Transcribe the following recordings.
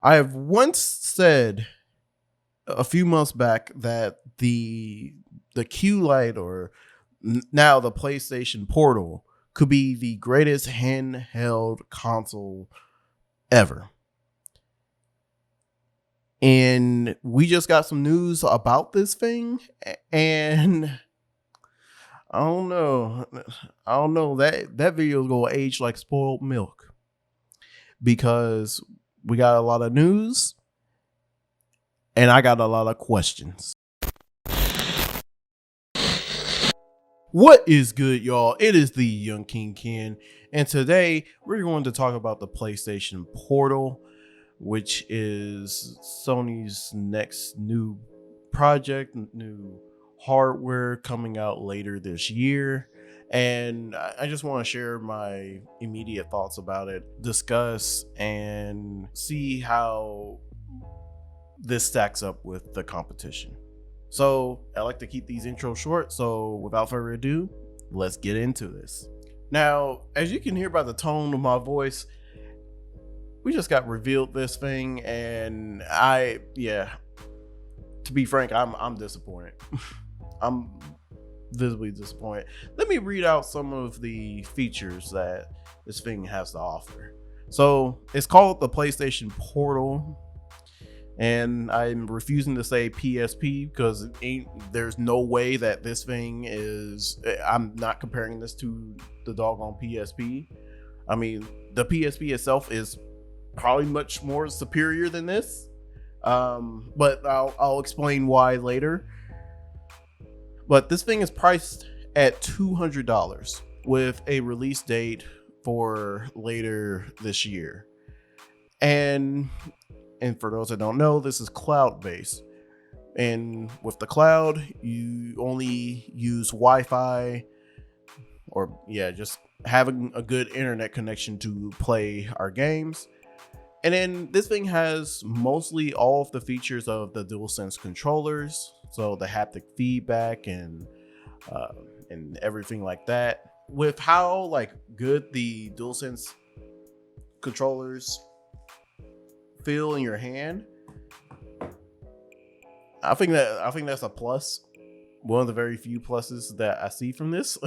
I have once said a few months back that the Q Lite or now the PlayStation Portal could be the greatest handheld console ever. And we just got some news about this thing, and I don't know. I don't know that video is gonna age like spoiled milk because we got a lot of news and I got a lot of questions. What is good, y'all? It is the Young King Ken, and today we're going to talk about the PlayStation Portal, which is Sony's next new project, new hardware coming out later this year. And I just want to share my immediate thoughts about it, discuss, and see how this stacks up with the competition. So I like to keep these intros short. So without further ado, let's get into this. Now, as you can hear by the tone of my voice, we just got revealed this thing, and to be frank, I'm disappointed. I'm visibly disappointed. Let me read out some of the features that this thing has to offer. So it's called the PlayStation Portal, and I'm refusing to say PSP because there's no way that this thing is. I'm not comparing this to the doggone PSP. I mean, the PSP itself is probably much more superior than this, but I'll explain why later. But this thing is priced at $200 with a release date for later this year. And for those that don't know, this is cloud based. And with the cloud, you only use Wi-Fi or just having a good internet connection to play our games. And then this thing has mostly all of the features of the DualSense controllers, so the haptic feedback and everything like that. With how good the DualSense controllers feel in your hand, I think that's a plus. One of the very few pluses that I see from this.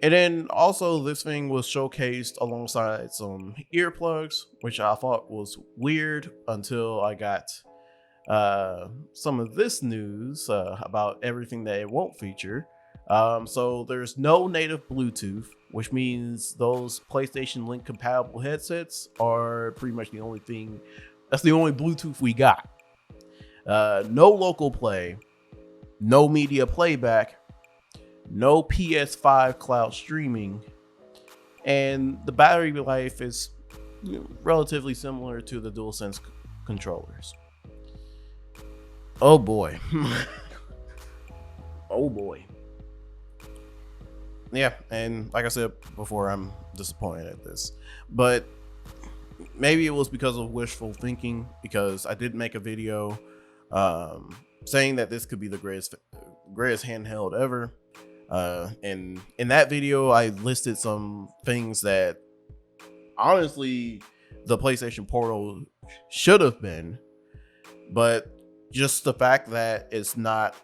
And then also this thing was showcased alongside some earplugs, which I thought was weird until I got some of this news about everything that it won't feature. So there's no native Bluetooth, which means those PlayStation Link compatible headsets are pretty much the only thing. That's the only Bluetooth we got. No local play, no media playback, no PS5 cloud streaming, and the battery life is relatively similar to the DualSense controllers. Oh boy. Oh boy. Yeah, and like I said before, I'm disappointed at this. But maybe it was because of wishful thinking, because I did make a video saying that this could be the greatest handheld ever. And in that video, I listed some things that honestly the PlayStation Portal should have been, but just the fact that it's not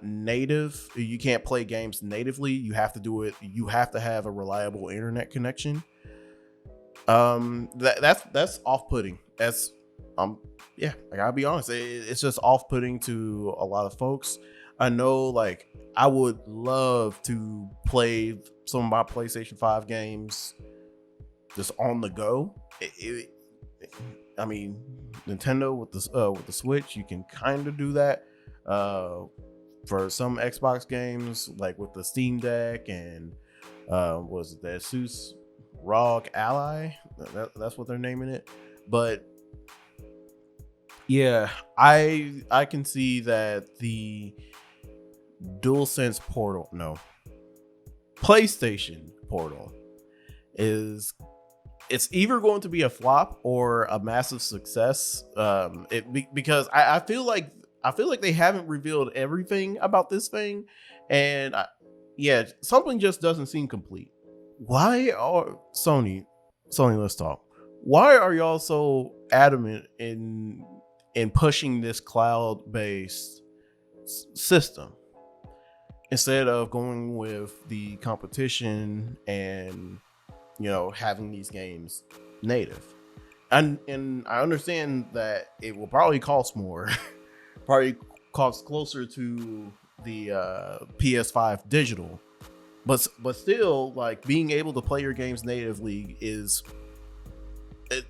native, you can't play games natively. You have to do it. You have to have a reliable internet connection. That's off-putting. That's I gotta be honest. It's just off-putting to a lot of folks. I know, I would love to play some of my PlayStation 5 games just on the go. I mean, Nintendo with the Switch, you can kind of do that. For some Xbox games, like with the Steam Deck and was it the Asus ROG Ally? That's what they're naming it. But yeah, I can see that the DualSense Portal, no, PlayStation Portal it's either going to be a flop or a massive success. Because I feel like they haven't revealed everything about this thing, and something just doesn't seem complete. Why are Sony? Sony, let's talk. Why are y'all so adamant in pushing this cloud-based system instead of going with the competition and having these games native? And I understand that it will probably cost more, probably cost closer to the PS5 digital, but still, like, being able to play your games natively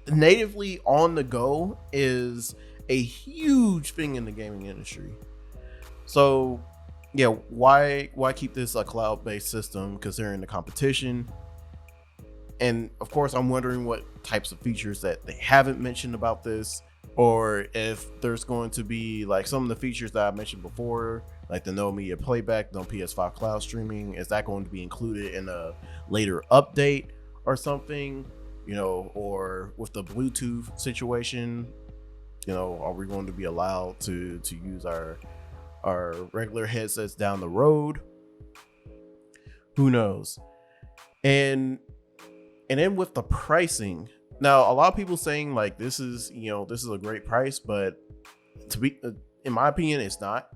natively on the go is a huge thing in the gaming industry. So yeah, why keep this a cloud-based system considering the competition? And of course, I'm wondering what types of features that they haven't mentioned about this, or if there's going to be like some of the features that I mentioned before, like the no media playback, no PS5 cloud streaming. Is that going to be included in a later update or something? Or with the Bluetooth situation, are we going to be allowed to use our regular headsets down the road? Who knows? And then with the pricing, now a lot of people saying like this is a great price, but in my opinion, it's not.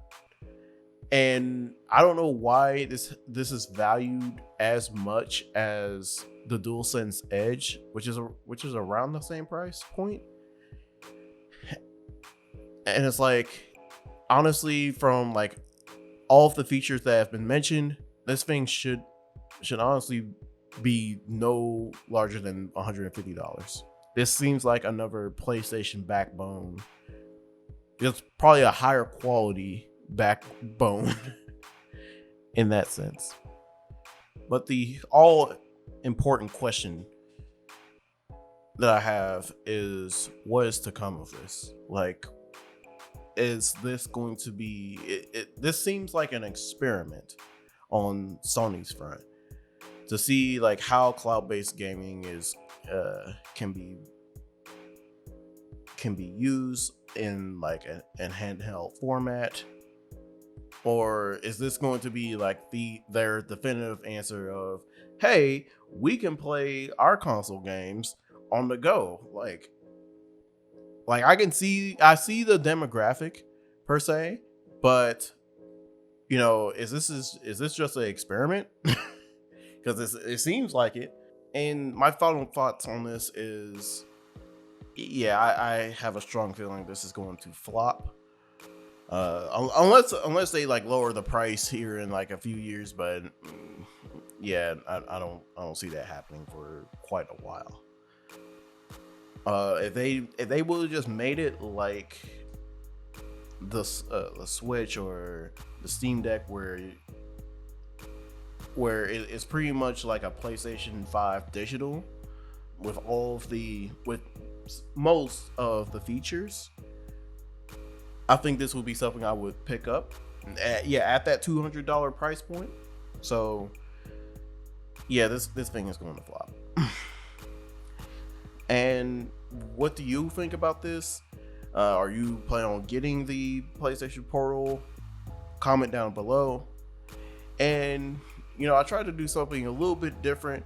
And I don't know why this is valued as much as the DualSense Edge, which is around the same price point. And it's like, honestly, from like all of the features that have been mentioned, this thing should honestly be no larger than $150. This seems like another PlayStation backbone. It's probably a higher quality backbone in that sense. But the all important question that I have is, what is to come of this? Like, is this going to be this seems like an experiment on Sony's front to see like how cloud-based gaming can be used in like an handheld format, or is this going to be like their definitive answer of, hey, we can play our console games on the go? Like I see the demographic per se, but is this just an experiment? Because it seems like it. And my final thoughts on this is, yeah, I have a strong feeling this is going to flop. Unless they like lower the price here in like a few years, but yeah, I don't see that happening for quite a while. If they would have just made it like the Switch or the Steam Deck, where it's pretty much like a PlayStation 5 digital with most of the features, I think this would be something I would pick up at that $200 price point. So yeah, this thing is going to flop. And what do you think about this? Are you planning on getting the PlayStation Portal? Comment down below. And I tried to do something a little bit different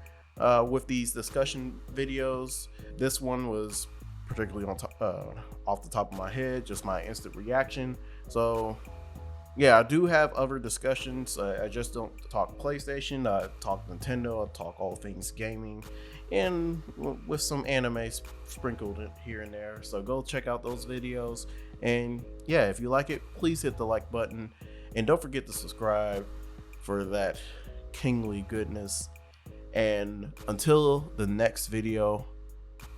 with these discussion videos. This one was particularly off the top of my head, just my instant reaction. So yeah, I do have other discussions. I just don't talk PlayStation. I talk Nintendo. I talk all things gaming, and with some anime sprinkled here and there. So go check out those videos. And yeah, if you like it, please hit the like button, and don't forget to subscribe for that kingly goodness. And until the next video,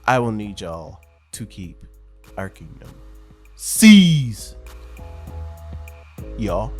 I will need y'all to keep our kingdom seized, y'all.